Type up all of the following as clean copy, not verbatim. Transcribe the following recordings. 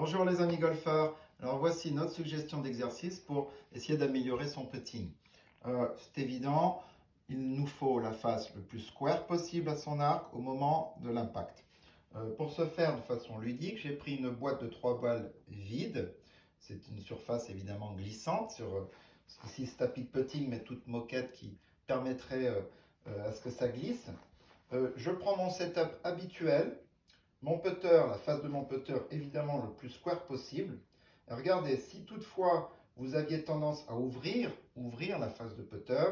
Bonjour les amis golfeurs. Alors voici notre suggestion d'exercice pour essayer d'améliorer son putting. C'est évident, il nous faut la face le plus square possible à son arc au moment de l'impact. Pour ce faire de façon ludique, j'ai pris une boîte de 3 balles vide. C'est une surface évidemment glissante sur ici ce tapis de putting, mais toute moquette qui permettrait à ce que ça glisse. Je prends mon setup habituel. Mon putter, la face de mon putter, évidemment le plus square possible. Et regardez, si toutefois vous aviez tendance à ouvrir la face de putter,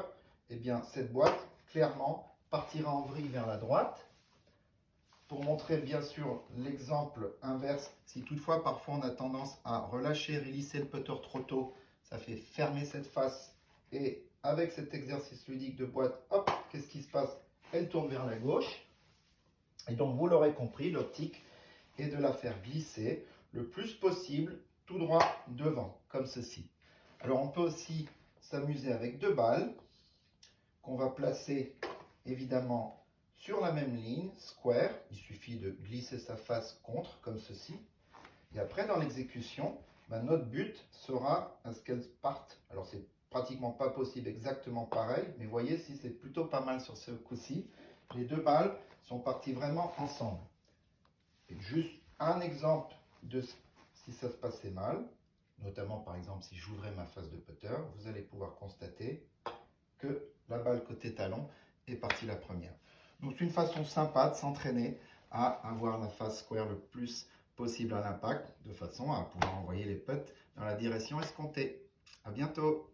eh bien cette boîte, clairement, partira en vrille vers la droite. Pour montrer bien sûr l'exemple inverse, si toutefois parfois on a tendance à relâcher, relisser le putter trop tôt, ça fait fermer cette face. Et avec cet exercice ludique de boîte, hop, qu'est-ce qui se passe? Elle tourne vers la gauche. Et donc, vous l'aurez compris, l'optique est de la faire glisser le plus possible tout droit devant, comme ceci. Alors, on peut aussi s'amuser avec 2 balles qu'on va placer évidemment sur la même ligne, square. Il suffit de glisser sa face contre, comme ceci. Et après, dans l'exécution, notre but sera à ce qu'elles partent. Alors, c'est pratiquement pas possible exactement pareil, mais voyez, si c'est plutôt pas mal sur ce coup-ci, les 2 balles sont parties vraiment ensemble. Et juste un exemple de si ça se passait mal, notamment par exemple si j'ouvrais ma face de putter, vous allez pouvoir constater que la balle côté talon est partie la première. Donc c'est une façon sympa de s'entraîner à avoir la face square le plus possible à l'impact, de façon à pouvoir envoyer les putts dans la direction escomptée. À bientôt!